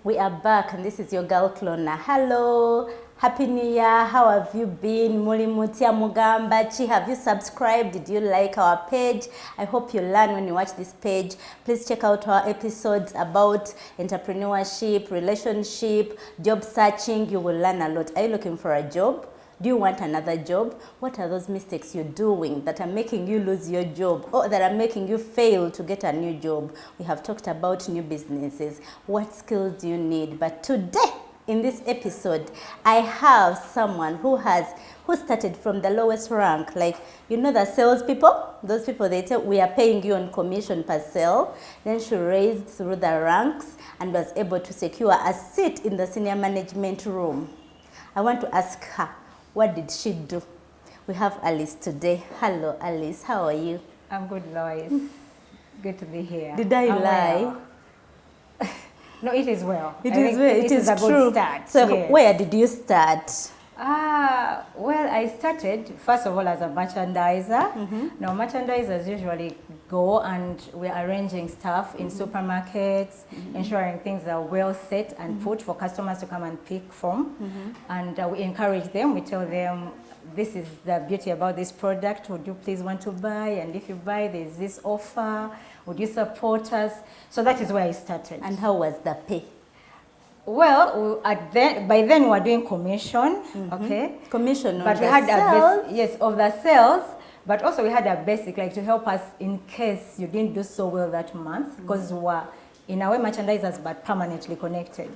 We are back, and this is your girl KLONA. Hello, happy new year. How have you been? Mulimutia Mugambachi. Have you subscribed? Did you like our page? I hope you learn when you watch this page. Please check out our episodes about entrepreneurship, relationship, job searching. You will learn a lot. Are you looking for a job? Do you want another job? What are those mistakes you're doing that are making you lose your job or that are making you fail to get a new job? We have talked about new businesses. What skills do you need? But today, in this episode, I have someone who started from the lowest rank. Like, you know, the salespeople, those people, they tell we are paying you on commission per sale. Then she raised through the ranks and was able to secure a seat in the senior management room. I want to ask her, what did she do? We have Alice today. Hello, Alice. How are you? I'm good, Lois. Good to be here. Did I lie? Well. No, it is well. It is a true. Good start. So yes. Where did you start? Well, I started, first of all, as a merchandiser. Now, merchandisers usually go and we're arranging stuff in supermarkets, ensuring things are well set and put for customers to come and pick from. And we encourage them, we tell them, this is the beauty about this product, would you please want to buy? And if you buy, there's this offer, would you support us? So that is where I started. And how was the pay? Well, by then we were doing commission, okay? Commission on but the we had sales? yes, of the sales, but also we had a basic, like to help us in case you didn't do so well that month, because we were, in a way, merchandisers, but permanently connected.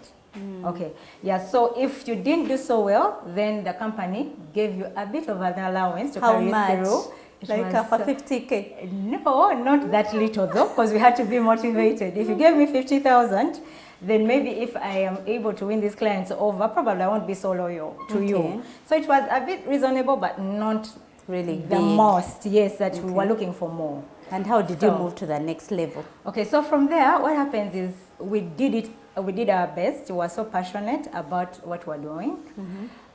Okay, yeah, so if you didn't do so well, then the company gave you a bit of an allowance to carry you through. Like for 50K? No, not that little though, because we had to be motivated. If you gave me 50,000, then maybe if I am able to win these clients over, probably I won't be so loyal to you. So it was a bit reasonable, but not really the most, yes, that we were looking for more. And how did you move to the next level? Okay, so from there, what happens is we did our best. We were so passionate about what we're doing.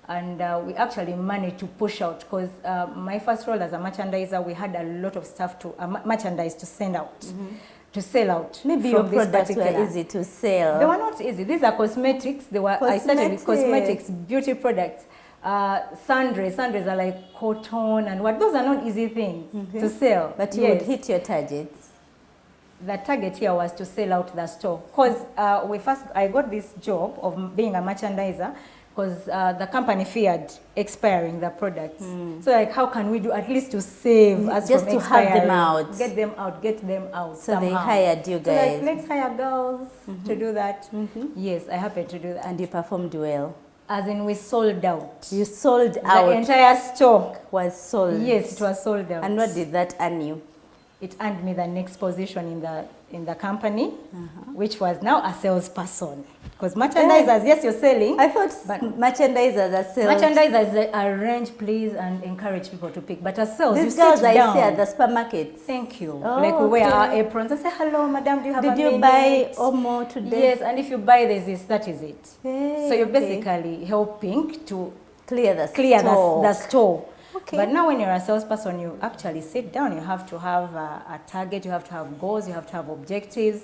And we actually managed to push out, because my first role as a merchandiser, we had a lot of stuff to merchandise to send out. To sell out. Maybe your products were easy to sell. They were not easy. These are cosmetics. I started with cosmetics, beauty products. Sundries are like cotton and what. Those are not easy things to sell. But you would hit your targets. The target here was to sell out the store. Because I got this job of being a merchandiser, because the company feared expiring the products. So like, how can we do at least to save us just from to expiring? have them out. Get them out. So somehow. they hired you guys. So like, let's hire girls to do that. Yes, I happened to do that. And you performed well. As in, we sold out. You sold out. The entire stock was sold. Yes, it was sold out. And what did that earn you? It earned me the next position in the company, which was now a salesperson. Because merchandisers, yes, you're selling. I thought merchandisers are sales. Merchandisers arrange, please, and encourage people to pick. But as sales, these you girls sit down. I see at the supermarkets. Thank you. Oh, like we wear our aprons. I say, hello, madam, do you have a minute? Did you buy Omo today? Yes, and if you buy this, that is it. So you're basically helping to clear the store. Okay. But now when you're a salesperson, you actually sit down, you have to have a target, you have to have goals, you have to have objectives,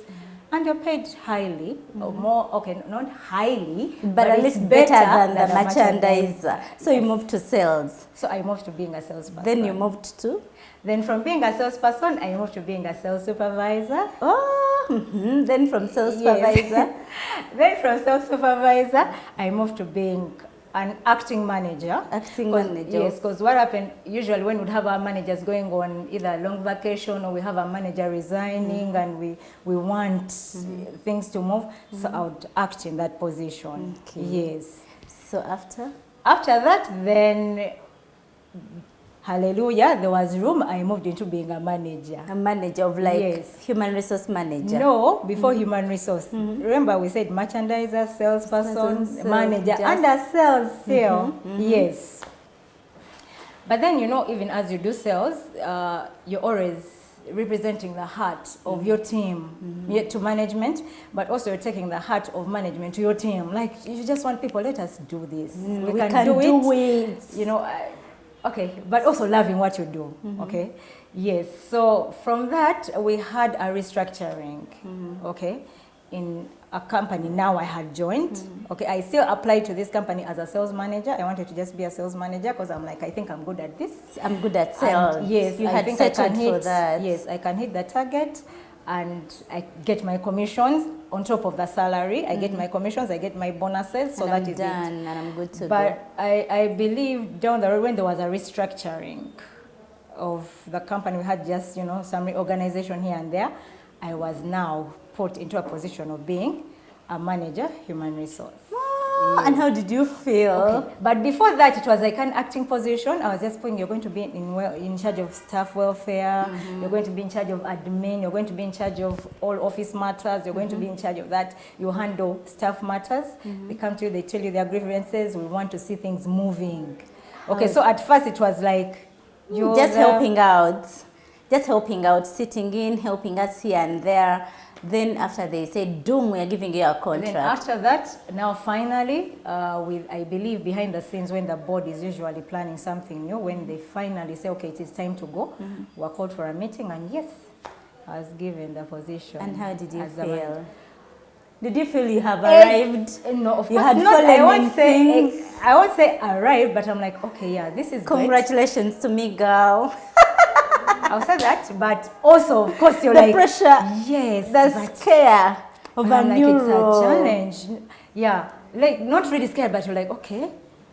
and you're paid highly, or more, okay, not highly, but at least better than the merchandiser. So you moved to sales. So I moved to being a salesperson. Then you moved to? Then from being a salesperson, I moved to being a sales supervisor. Oh, then from sales supervisor? Then from sales supervisor, I moved to being an acting manager. Acting manager. Yes, because what happened, usually when we'd have our managers going on either a long vacation or we have a manager resigning and we want things to move, so I would act in that position. Okay. Yes. So after? After that, then, hallelujah, there was room. I moved into being a manager. A manager of human resource manager? No, before human resource. Remember we said merchandiser, salesperson, manager, under sales still. Yes. But then, you know, even as you do sales, you're always representing the heart of your team to management, but also you're taking the heart of management to your team. Like, you just want people, let us do this. We can do it. You know, okay, but also loving what you do, okay? Yes, so from that, we had a restructuring, okay, in a company now I had joined. Okay, I still applied to this company as a sales manager. I wanted to just be a sales manager because I'm like, I think I'm good at this. I'm good at sales. And yes, you I had think I can settled hit, for that. yes, I can hit the target and I get my commissions on top of the salary. I get my commissions, I get my bonuses, so and that I'm is done, it. and I'm good to But go. I believe down the road when there was a restructuring of the company, we had just, you know, some reorganization here and there, I was now put into a position of being a manager, human resource. And how did you feel? Okay. But before that, it was like an acting position. I was just putting, you're going to be in charge of staff welfare, you're going to be in charge of admin, you're going to be in charge of all office matters, you're going to be in charge of that. You handle staff matters. They come to you, they tell you their grievances, we want to see things moving. Okay, so at first it was like, you're just helping out. Just helping out, sitting in, helping us here and there. Then after they said, "Doom, we are giving you a contract." Then after that, now finally, with I believe behind the scenes when the board is usually planning something new, when they finally say, "Okay, it is time to go," we're called for a meeting, and yes, I was given the position. And how did you as feel? Did you feel you have arrived? No, of you course had not. fallen in things. I won't say arrived, but I'm like, okay, yeah, this is Congratulations to me, girl. I'll say that, but also, of course, you're the like pressure, yes, the scare of a like, new it's role. a challenge. Yeah, like not really scared, but you're like, okay,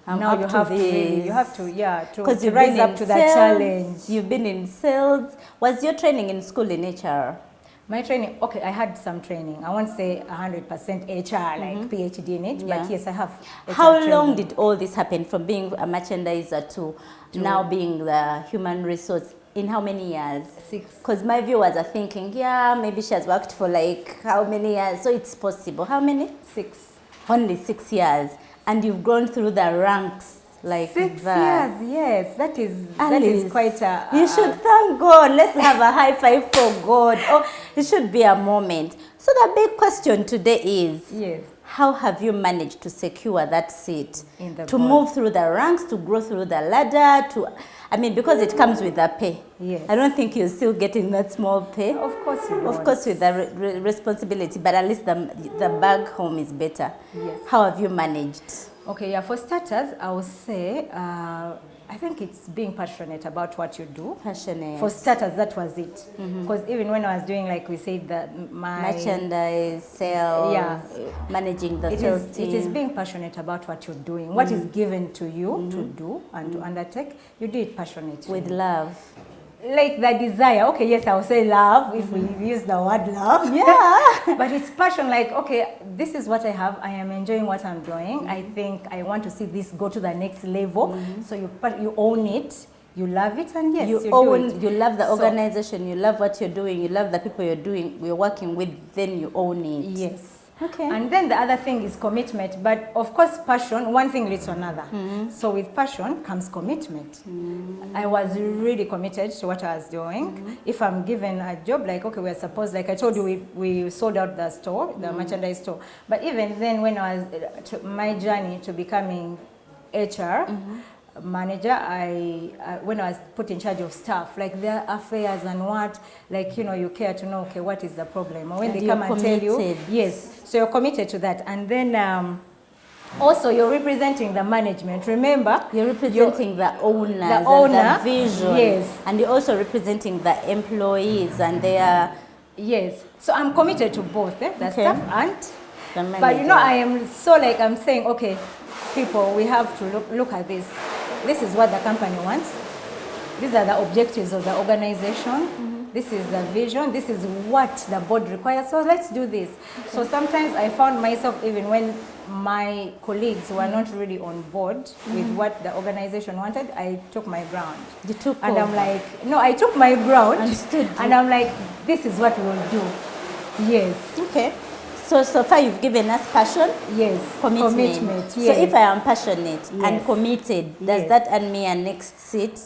now you have to really, you have to, yeah, to rise up to that challenge. You've been in sales. Was your training in school in HR? My training, okay, I had some training. I won't say 100% HR, like PhD in it, but yes, I have. How long did all this happen from being a merchandiser to now being the human resource? In how many years? 6. Because my viewers are thinking, yeah, maybe she has worked for like how many years? So it's possible. How many? 6. Only 6 years. And you've gone through the ranks like 6 that. years, yes. That is quite a... You should thank God. Let's have a high five for God. Oh, it should be a moment. So the big question today is, yes, how have you managed to secure that seat? In the to board. move through the ranks, to grow through the ladder, to... I mean, because it comes with the pay. Yes. I don't think you're still getting that small pay. Of course you Of won't. course with the responsibility, but at least the bag home is better. Yes. How have you managed? Okay, yeah, for starters, I would say, I think it's being passionate about what you do. Passionate. For starters, that was it. Because even when I was doing, like we said, merchandise, sales, yeah, managing the sales team. It is being passionate about what you're doing. What is given to you to do and to undertake, you do it passionately. With love. Like the desire, okay, yes, I'll say love if we use the word love. Yeah. But it's passion, like, okay, this is what I have. I am enjoying what I'm doing. I think I want to see this go to the next level. So you own it, you love it, and yes, you do it. You love the organization, you love what you're doing, you love the people you're working with, then you own it. Yes. Okay. And then the other thing is commitment. But of course, passion, one thing leads to another. So with passion comes commitment. I was really committed to what I was doing. If I'm given a job, like, okay, we're supposed, like I told you, we sold out the store, the merchandise store. But even then, when I was, my journey to becoming HR, manager, when I was put in charge of staff, like their affairs and what, like, you know, you care to know, okay, what is the problem? Or when And they come and tell you, yes, so you're committed to that. And then also you're representing the management. Remember, you're representing the owners, owner, and the vision. yes, and you're also representing the employees and their... Yes, so I'm committed to both, the staff and the manager. But you know, I am so, like, I'm saying, okay, people, we have to look at this. This is what the company wants. These are the objectives of the organization. This is the vision. This is what the board requires. So let's do this. So sometimes I found myself, even when my colleagues were not really on board with what the organization wanted, I took my ground. You took And over. I'm like, no, I took my ground. Understood. And I'm like, this is what we will do. Yes. Okay. So far you've given us passion, Yes. commitment. Yes. So if I am passionate and Yes. committed, does Yes. that earn me a next seat?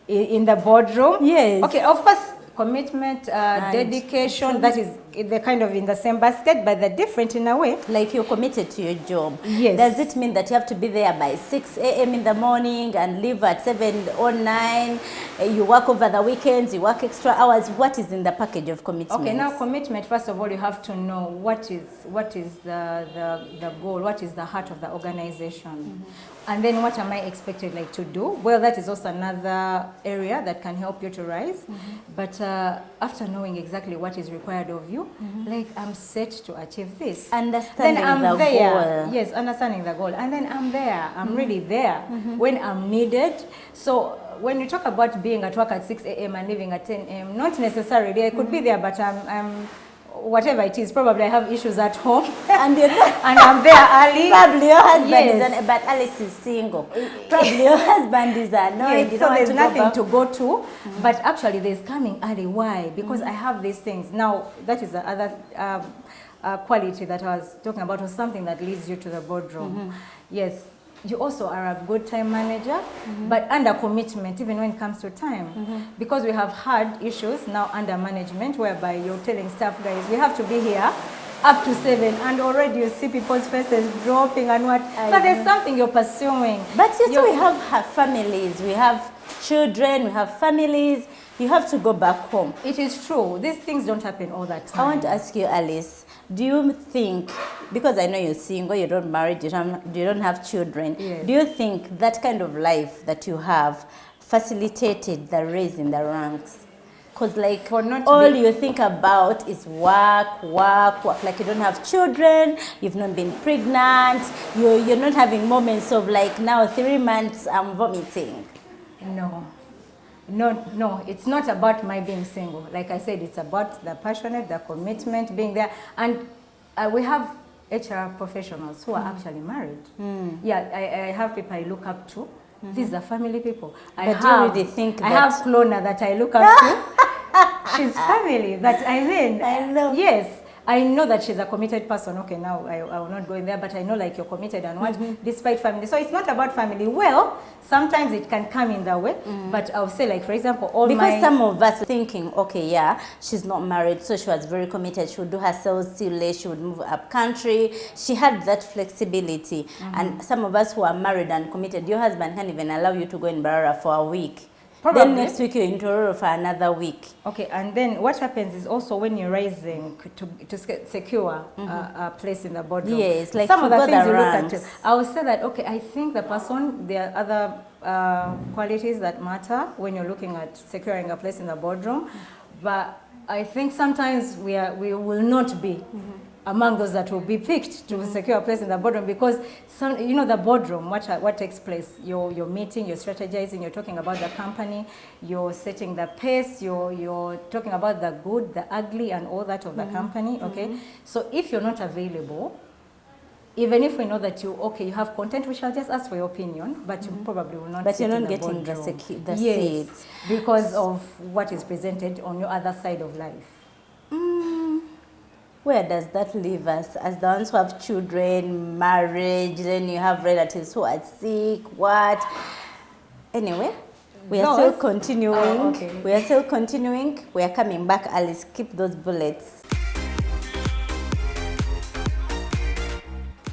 In the boardroom? Yes. Okay, of course, commitment, dedication, that is they're kind of in the same basket, but they're different in a way. Like you're committed to your job. Yes. Does it mean that you have to be there by 6 a.m. in the morning and leave at 7 or 9? You work over the weekends, you work extra hours. What is in the package of commitment? Okay, now commitment, first of all, you have to know what is the goal, what is the heart of the organization. And then what am I expected like to do? Well, that is also another area that can help you to rise. But after knowing exactly what is required of you, like I'm set to achieve this. Understanding then I'm the there. goal. Yes, understanding the goal. And then I'm there. I'm really there when I'm needed. So when you talk about being at work at 6 a.m. and leaving at 10 a.m., not necessarily. I could be there, but I'm whatever it is, probably I have issues at home And you're not, and I'm there early. probably your husband Yes. is but Alice is single. Probably your husband is annoyed. Yes, You so don't want there's to go nothing back. to go to, but actually there's coming early. Why? Because I have these things. Now, that is the other quality that I was talking about, was something that leads you to the boardroom. Yes, you also are a good time manager, but under commitment, even when it comes to time. Because we have had issues now under management, whereby you're telling staff, guys, we have to be here up to 7, and already you see people's faces dropping and what. But there's something you're pursuing. But you see, we have families, we have children, we have families. You have to go back home. It is true. These things don't happen all the time. I want to ask you, Alice, do you think, because I know you're single, you're not married, you don't have children, Yes. do you think that kind of life that you have facilitated the raise in the ranks? Because like For not to all be- you think about is work, work, work. Like you don't have children, you've not been pregnant, you're not having moments of like now 3 months I'm vomiting. No, it's not about my being single. Like I said, it's about the passionate, the commitment, being there. And we have HR professionals who are actually married. Yeah, I have people I look up to. These are family people. But do you really think I that- have KLONA that I look up to. She's family. But I mean, I know. Yes. I know that she's a committed person. Okay, now I will not go in there, but I know like you're committed and what, despite family. So it's not about family. Well, sometimes it can come in that way, but I'll say like, for example, Because some of us thinking, okay, yeah, she's not married, so she was very committed. She would do her sales till late. She would move up country. She had that flexibility. And some of us who are married and committed, your husband can't even allow you to go in Barara for a week. Probably. Then next week you're in Tororo for another week. Okay, and then what happens is also when you're rising to secure a place in the boardroom. Yes, like some of you the go things the you look at. ranks. I would say that, okay, I think the person, there are other qualities that matter when you're looking at securing a place in the boardroom, but I think sometimes we will not be among those that will be picked to secure a place in the boardroom, because the boardroom, what takes place, you're meeting, you're strategizing, you're talking about the company, you're setting the pace, you're talking about the good, the ugly, and all that of the company. Okay, so if you're not available, even if we know that you have content, we shall just ask for your opinion, but you probably will not. But sit you're in not getting the boardroom. the Yes, seats. because of what is presented on your other side of life. Where does that leave us as the ones who have children, marriage, then you have relatives who are sick, what? Anyway, we are still Those- continuing. Oh, okay. We are still continuing. We are coming back, Alice. Keep those bullets.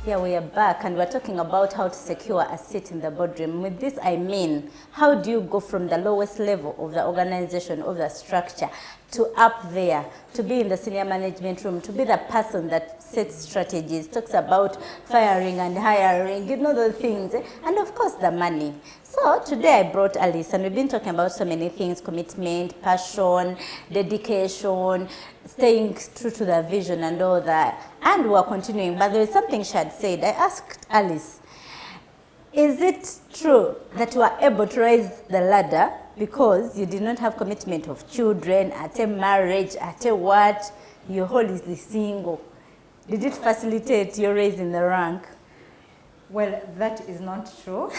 Yeah, we are back and we're talking about how to secure a seat in the boardroom. With this, I mean, how do you go from the lowest level of the organization, of the structure, to up there, to be in the senior management room, to be the person that sets strategies, talks about firing and hiring, those things, and of course the money. So today I brought Alice and we've been talking about so many things: commitment, passion, dedication, staying true to the vision and all that. And we're continuing, but there is something she had said. I asked Alice, is it true that you are able to rise the ladder because you did not have commitment of children, at a marriage, at a what? You're wholly single. Did it facilitate your raise in the rank? Well, that is not true.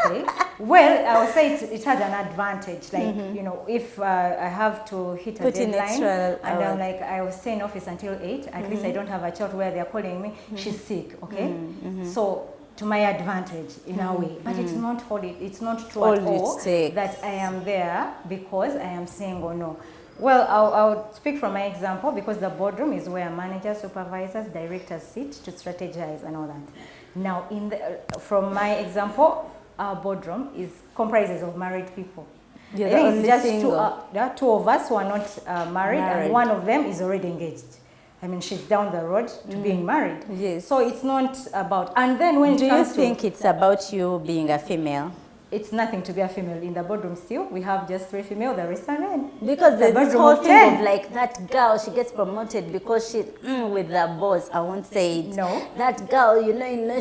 Okay. Well, I would say it had an advantage. Like, if I have to hit a Put in deadline, extra and I'm hours. like, I will stay in office until 8, at least I don't have a child where they're calling me, she's sick, okay? So, to my advantage, in a way. But it's not true All at all it takes. that I am there because I am single, no. Well, I'll speak from my example because the boardroom is where managers, supervisors, directors sit to strategize and all that. Now, from my example, our boardroom comprises of married people. You're I the think only it's just single. there are two of us who are not married, and one of them is already engaged. I mean, she's down the road to being married. Yes. So it's not about. And then when Do it you comes think it's about you being a female? it's nothing to be a female in the boardroom still. We have just 3 female, the rest are men. Because there's this boardroom whole of thing 10. of like that girl, she gets promoted because she with the boss. I won't say it. No. That girl,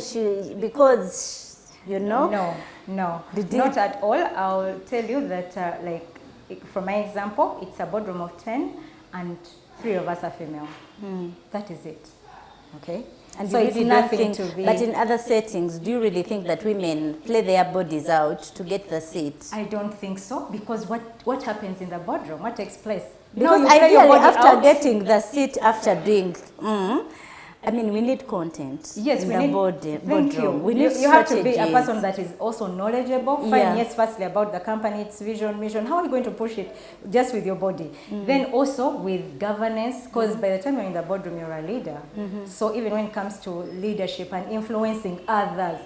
she because No, not at all. I'll tell you that from my example, it's a boardroom of 10 and 3 of us are female. That is it. Okay? And so you it's really nothing don't to think, be. but in other settings, do you really think that women play their bodies out to get the seat? I don't think so, because what happens in the boardroom? What takes place? Because you play your ideally, body after out. getting the seat, after doing, we need content. Yes, in we the need. boardroom. Thank you. We need You have to be a strategies. person that is also knowledgeable. Fine, Yeah. yes, firstly about the company, its vision, mission. How are you going to push it just with your body? Then also with governance, because by the time you're in the boardroom, you're a leader. So even when it comes to leadership and influencing others,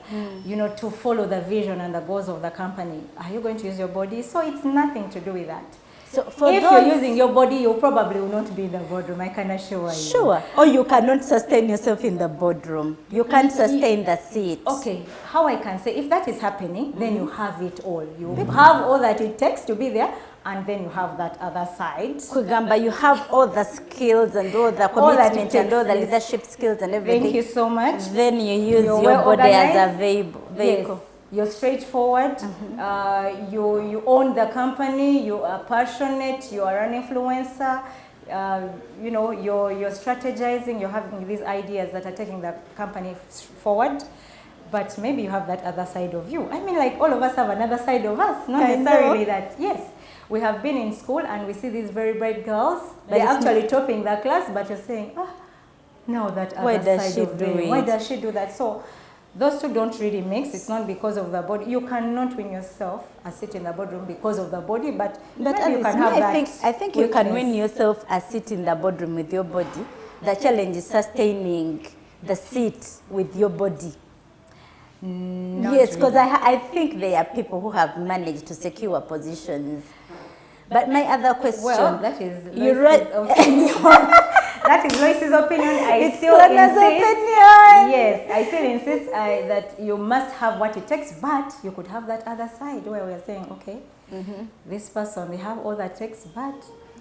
to follow the vision and the goals of the company, are you going to use your body? So it's nothing to do with that. So for If those, you're using your body, you probably will not be in the boardroom. I can assure you. sure, or you cannot sustain yourself in the boardroom. You can't sustain the seat. Okay, how I can say, if that is happening, then you have it all. You have all that it takes to be there, and then you have that other side. Kugamba, you have all the skills and all the All that it commitment and all the takes, yes. leadership skills and everything. Thank you so much. Then you use You're your well body as a organized. vehicle. Yes. You're straightforward, you own the company, you are passionate, you are an influencer, you're strategizing, you're having these ideas that are taking the company forward, but maybe you have that other side of you. I mean, like all of us have another side of us, not necessarily that, yes. We have been in school and we see these very bright girls, they're actually topping the class, but you're saying, no, that other side of them. Why does she do that? So those two don't really mix. It's not because of the body. You cannot win yourself a seat in the boardroom because of the body, but maybe you can have I think you can win yourself a seat in the boardroom with your body. The challenge is sustaining the seat with your body. Yes, because really. I think there are people who have managed to secure positions. But my other question... Well, that is Lois's opinion. That is Lois's opinion. It's KLONA's opinion. Yes, I still insist that you must have what it takes, but you could have that other side where we are saying, okay, this person, they have all that it takes, but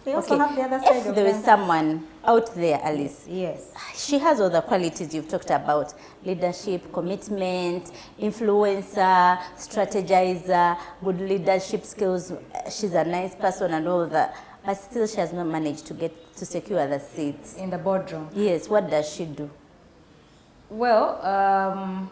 they also have the other side of them. If there is someone out there, Alice, yes, she has all the qualities you've talked about: leadership, commitment, influencer, strategizer, good leadership skills. She's a nice person and all that, but still she has not managed to secure the seats in the boardroom. Yes, what does she do? Well,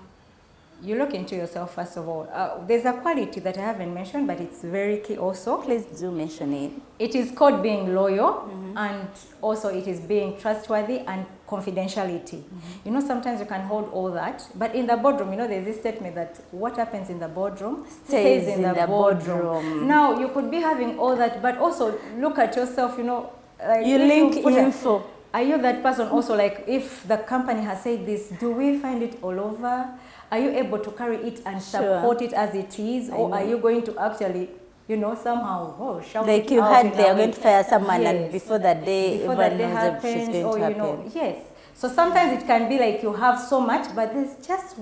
you look into yourself first of all. There's a quality that I haven't mentioned, but it's very key also. Please do mention it. It is called being loyal, and also it is being trustworthy and confidentiality. Sometimes you can hold all that, but in the boardroom, there's this statement that what happens in the boardroom stays in the boardroom. Now, you could be having all that, but also look at yourself, like you link info. Are you that person also, like, if the company has said this, do we find it all over? Are you able to carry it and support it as it is? Or are you going to actually, somehow, shout like it you out? Like they're going to fire someone, yes. And before that day, before that day happens, she's going to happen. Yes. So sometimes it can be like you have so much, but there's just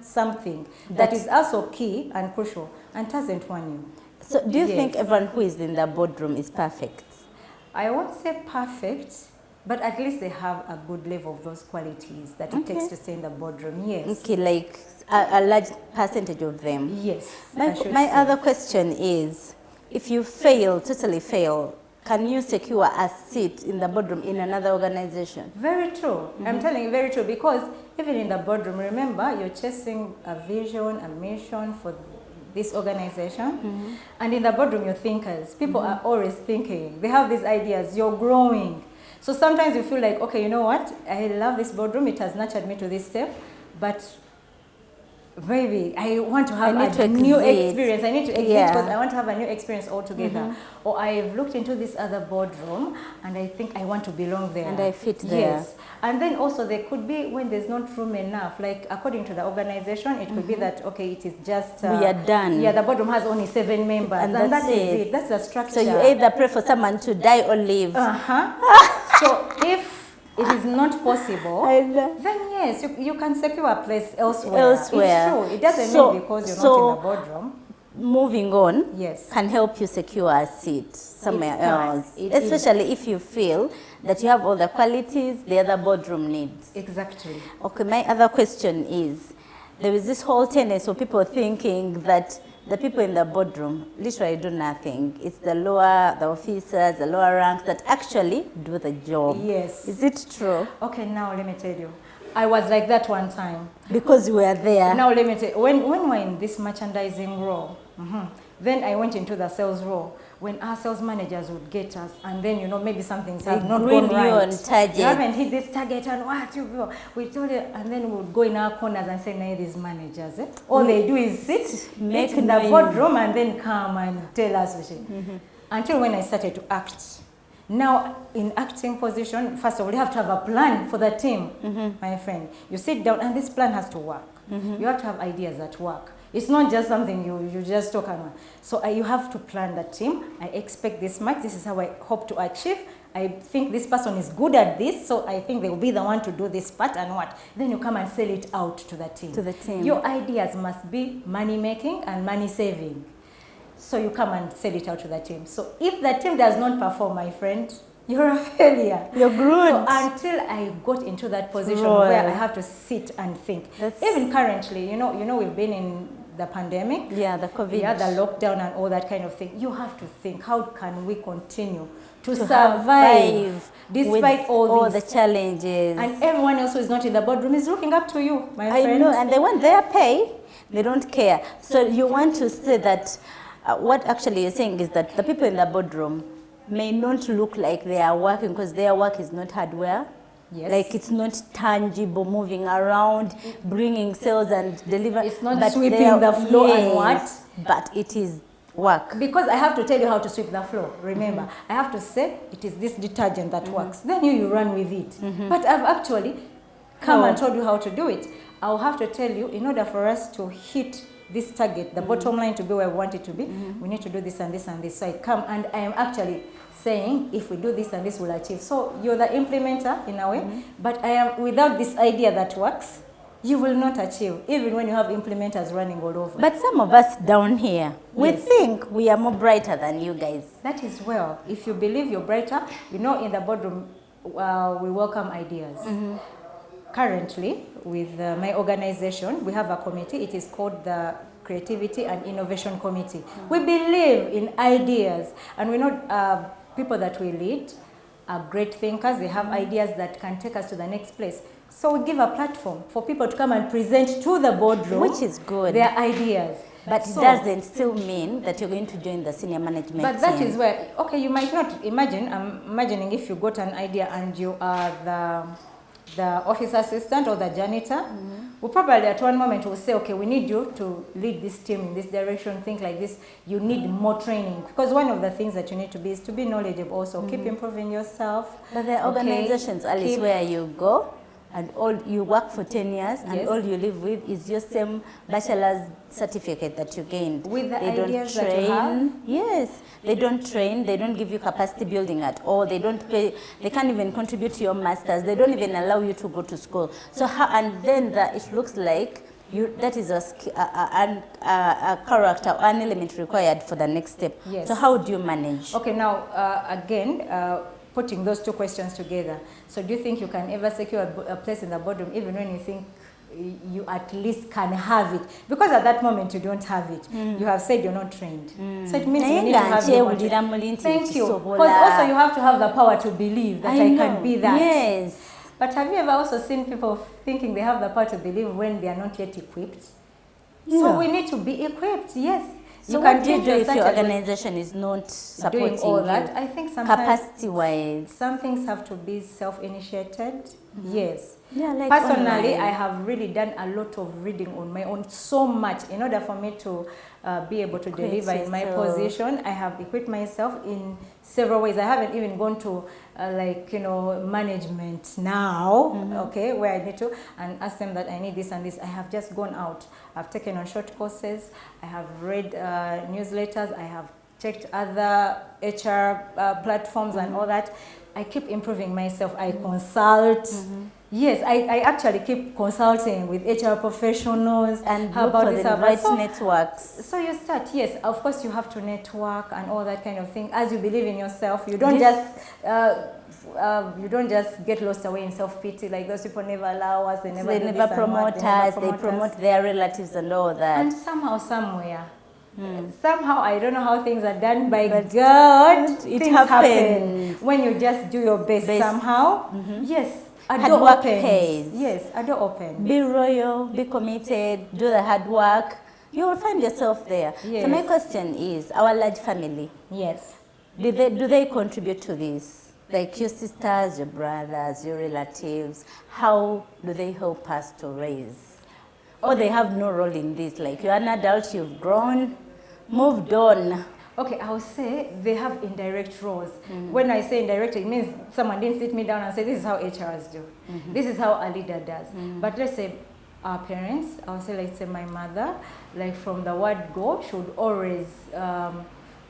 something that is also key and crucial and doesn't want you. So do you think everyone who is in the boardroom is perfect? I won't say perfect, but at least they have a good level of those qualities that it takes to stay in the boardroom. Yes. Okay, like a large percentage of them. Yes. My other question is, if you totally fail, can you secure a seat in the boardroom in another organization? Very true. I'm telling you, very true, because even in the boardroom, remember, you're chasing a vision, a mission for this organization. And in the boardroom, you're thinkers. People are always thinking. They have these ideas. You're growing. So sometimes you feel like, okay, you know what? I love this boardroom. It has nurtured me to this step. But Baby, I want to have need a to new exit. experience. I need to exit Yeah. because I want to have a new experience altogether. Or I've looked into this other boardroom and I think I want to belong there. And I fit there. Yes. And then also there could be when there's not room enough, like according to the organization, it could be that, okay, it is just... we are done. Yeah, the boardroom has only 7 members. And And that's that is it. it. That's the structure. So you either pray for someone to die or live. So if it is not possible, I know. then yes, you can secure a place elsewhere. Elsewhere. It's true. It doesn't So- mean because you're so- not in the boardroom. Moving on Yes. can help you secure a seat somewhere It can. else, It especially if you feel that you have all the qualities the other boardroom needs. Exactly. Okay, my other question is, there is this whole tendency of people thinking that the people in the boardroom literally do nothing. It's the officers, the lower ranks that actually do the job. Yes. Is it true? Okay, now let me tell you. I was like that one time. Because you were there. Now let me tell you, when we're in this merchandising role, then I went into the sales role. When our sales managers would get us, and then, you know, maybe something's They not grill gone you right. on target. You haven't hit this target, and what we told you, and then we would go in our corners and say, "Nah, these managers, all they do is sit, Make eat in the noise. boardroom, and then come and tell us." Until when I started to act. Now, in acting position, first of all, you have to have a plan for the team, my friend. You sit down, and this plan has to work. You have to have ideas that work. It's not just something you just talk about. So you have to plan the team. I expect this much. This is how I hope to achieve. I think this person is good at this, so I think they will be the one to do this part and what. Then you come and sell it out to the team. To the team. Your ideas must be money making and money saving. So you come and sell it out to the team. So if the team does not perform, my friend, you're a failure. You're good. So until I got into that position Right. where I have to sit and think. Even currently, you know, we've been in the pandemic. Yeah, the COVID. Yeah, the lockdown and all that kind of thing. You have to think, how can we continue to survive survive despite with all the this? challenges. And everyone else who is not in the boardroom is looking up to you, my I friend. know, and they want their pay. They don't care. So you want to say that what actually you're saying is that the people in the boardroom may not look like they are working because their work is not hardware. Yes. Like it's not tangible, moving around, bringing sales and delivering. It's not but sweeping they are- the floor and yes, what? But it is work. Because I have to tell you how to sweep the floor. Remember, I have to say it is this detergent that works. Then you run with it. But I've actually come and told you how to do it. I'll have to tell you, in order for us to hit this target, the bottom line to be where we want it to be, we need to do this and this and this. So I come and I am actually saying, if we do this and this, we'll achieve. So you're the implementer in a way, but I am without this idea that works, you will not achieve, even when you have implementers running all over. But some of us down here, we Yes. think we are more brighter than you guys. That is well. If you believe you're brighter, you know, in the boardroom, we welcome ideas. Currently, with my organization, we have a committee. It is called the Creativity and Innovation Committee. We believe in ideas, and we know people that we lead are great thinkers. They have ideas that can take us to the next place. So we give a platform for people to come and present to the boardroom, Which is good. their ideas. But So- it doesn't still mean that you're going to join the senior management But that team. is where, okay, you might not imagine, I'm imagining if you got an idea and you are the office assistant or the janitor, we probably at one moment will say, okay, we need you to lead this team in this direction, think like this. You need more training. Because one of the things that you need to be is to be knowledgeable also. Keep improving yourself. But there are okay? organizations, Alice, Keep- where you go and all you work for 10 years and Yes. all you live with is your same bachelor's certificate that you gained. With the they don't ideas train. that you have? Yes, they don't train. They don't give you capacity building at all. They don't pay. They can't even contribute to your masters. They don't even allow you to go to school. So how, and then it looks like that is a character, an element required for the next step. Yes. So how do you manage? Okay, now, again, putting those two questions together. So do you think you can ever secure a place in the boardroom even when you think you at least can have it? Because at that moment you don't have it. You have said you're not trained. So it means you need to have the Thank you. Because also you have to have the power to believe that I can be that. Yes. But have you ever also seen people thinking they have the power to believe when they are not yet equipped? Yeah. So we need to be equipped, yes. So what do you do if your organization is not supporting doing all that? you? I think sometimes Capacity-wise. some things have to be self-initiated. Yes. Yeah, like personally, online. I have really done a lot of reading on my own, so much, in order for me to be able to deliver in my position. I have equipped myself in several ways. I haven't even gone to like, you know, management now, okay, where I need to and ask them that I need this and this. I have just gone out. I've taken on short courses. I have read newsletters. I have checked other HR platforms and all that. I keep improving myself. I consult. Yes, I actually keep consulting with HR professionals. And how look about for this, the about right so, networks. So you start, yes, of course you have to network and all that kind of thing. As you believe in yourself, you don't just get lost away in self-pity, like those people never allow us, they never promote us, they promote their relatives and all that. And somehow, somewhere, somehow, I don't know how things are done by God, it things happens. happen when you just do your best. Somehow. Yes, a Hard door work opens. pays. Yes, a door opens. Be loyal, be committed, do the hard work. You will find yourself there. Yes. So my question is, our large family, Yes. do they contribute to this? Like your sisters, your brothers, your relatives, how do they help us to raise? Or they have no role in this, like you're an adult, you've grown, moved on. Okay, I would say they have indirect roles. When I say indirect, it means someone didn't sit me down and say, this is how HRs do. This is how a leader does. But let's say our parents, I would say, let's say my mother, like from the word go, should always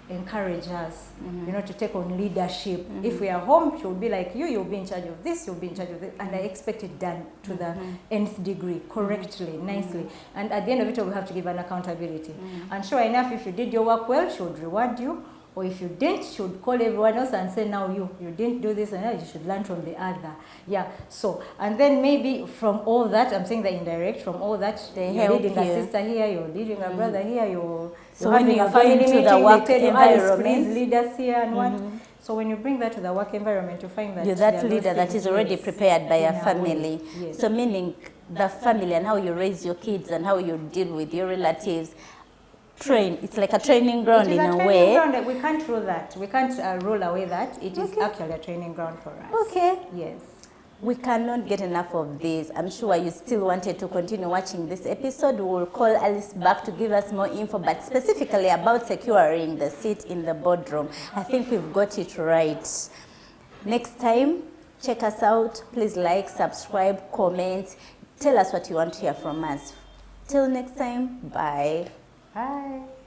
encourage us, you know, to take on leadership. If we are home, she will be like, you'll be in charge of this, you'll be in charge of this. And I expect it done to the nth degree, correctly, nicely. And at the end of it, we have to give an accountability. And sure enough, if you did your work well, she would reward you. Or if you didn't, she would call everyone else and say, now you didn't do this, and now you should learn from the other. Yeah, so, and then maybe from all that, I'm saying the indirect, from all that, you're leading a sister here, you're leading a brother here, you're when having you a family go into meeting, the work they tell you, Alice, please environment, lead us here and what. So when you bring that to the work environment, you find that you're that leader that is already prepared by your family. Yes. So meaning the family and how you raise your kids and how you deal with your relatives. It's like a training ground in a way. Ground. We can't rule that. We can't rule away that. It is actually a training ground for us. Okay. Yes. We cannot get enough of this. I'm sure you still wanted to continue watching this episode. We will call Alice back to give us more info, but specifically about securing the seat in the boardroom. I think we've got it right. Next time, check us out. Please like, subscribe, comment. Tell us what you want to hear from us. Till next time, bye. Bye.